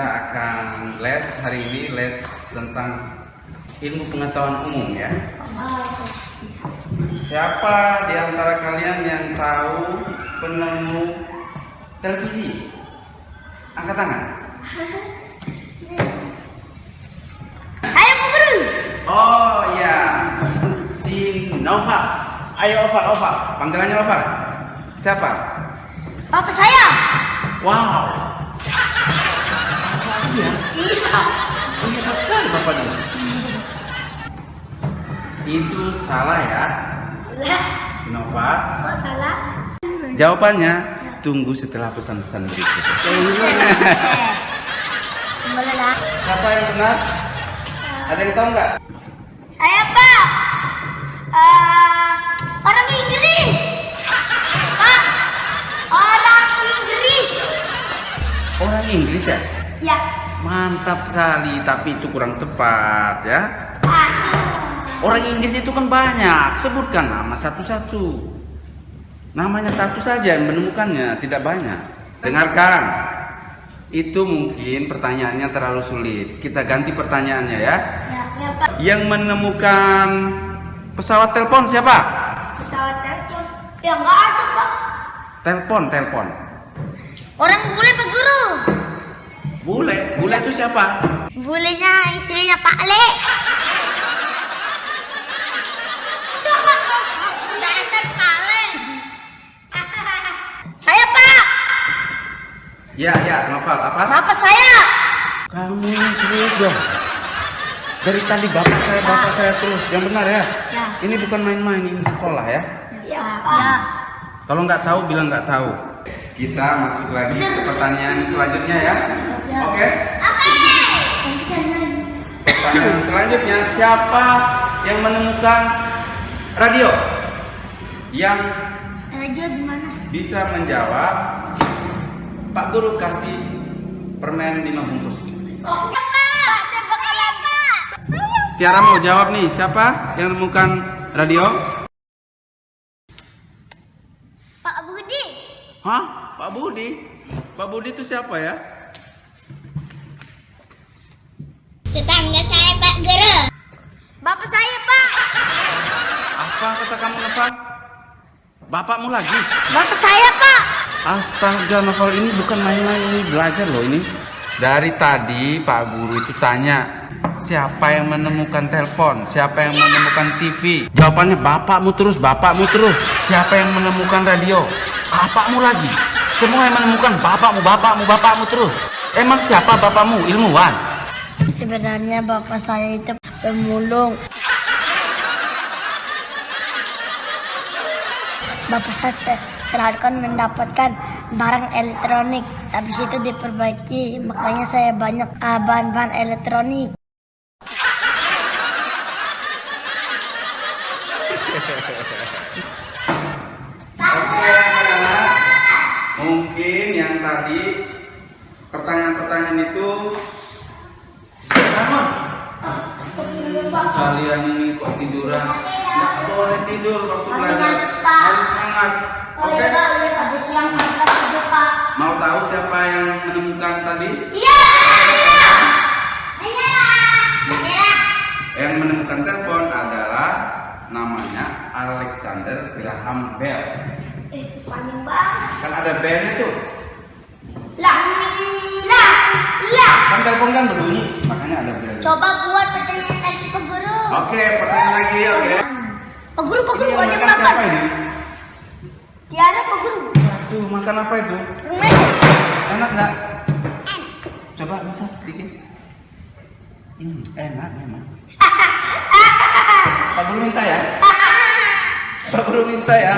akan les hari ini, les tentang ilmu pengetahuan umum ya. Siapa di antara kalian yang tahu penemu televisi? Angkat tangan. Saya Bu Guru. Oh iya, si Nova. Ayo Ovar. Panggilannya Ovar. Siapa? Bapak saya. Wow. Iya. Iya. Oh, hebat sekali bapak dia. Itu salah ya, Lah, Nova. kok salah? Jawabannya tunggu setelah pesan-pesan berikut. Boleh lah. Siapa yang benar? Ada yang tahu nggak? Saya Pak. Orang Inggris. Pak. Orang Inggris. Orang Inggris ya? Ya. Mantap sekali, tapi itu kurang tepat ya. Orang Inggris itu kan banyak, sebutkan nama satu-satu. Namanya satu saja yang menemukannya, tidak banyak. Dengarkan, itu mungkin pertanyaannya terlalu sulit. Kita ganti pertanyaannya ya. Ya Pak. Yang menemukan pesawat telepon siapa? Pesawat telepon. Ya nggak ada Pak. Telepon. Orang bule Pak Guru. Bule itu siapa? Bulenya istrinya Pak Le. Dasar Pak Le. Saya Pak. Ya, Novel apa? Bapak saya. Kamu ini serius dong. Dari tadi bapak saya terus. Yang benar ya? Ya. Ini bukan main-main, ini sekolah ya. Ya. Ya. Kalau nggak tahu bilang nggak tahu. Kita masuk lagi ke pertanyaan selanjutnya ya. Oke. Pertanyaan selanjutnya, siapa yang menemukan radio? Yang Radio di mana? bisa menjawab, Pak Guru kasih permen 5 bungkus. Oh, ya Pak. Saya bakalan Pak. Saya. Tiara mau jawab nih, siapa yang menemukan radio? Pak Budi. Hah? Pak Budi? Pak Budi itu siapa ya? Tetangga saya Pak Guru. Bapak saya Pak. Apa kata kamu, Nova? Bapakmu lagi? Bapak saya Pak. Astaga, Novel ini bukan main-main, ini belajar loh ini. Dari tadi Pak Guru itu tanya, siapa yang menemukan telepon? Siapa yang menemukan TV? Jawabannya bapakmu terus. Siapa yang menemukan radio? Bapakmu lagi. Semua yang menemukan bapakmu terus. Emang siapa bapakmu? Ilmuwan? Sebenarnya bapak saya itu pemulung. Bapak saya selalu kan mendapatkan barang elektronik, habis itu diperbaiki, makanya saya banyak bahan-bahan elektronik. Oke, anak-anak. Mungkin yang tadi pertanyaan-pertanyaan itu bangun. Kalian ini kok tiduran? Nggak boleh tidur waktu belajar. Harus semangat. Oke? Habis siang tidur Pak. Mau tahu siapa yang menemukan tadi? Iya. Yang menemukan telepon adalah namanya Alexander Graham Bell. Panjang banget. Kan ada bellnya tuh. Lah. Kan telepon kan berbunyi, makanya ada bell. Coba buat pertanyaan lagi Pak Guru. Oke, pertanyaan lagi, oke. Pak Guru, Ini yang makan siapa ini? Tiara Pak Guru. Waduh, makan apa itu? Enak nggak? Coba minta sedikit. Enak memang. Pak Guru minta ya? Pak Guru minta ya?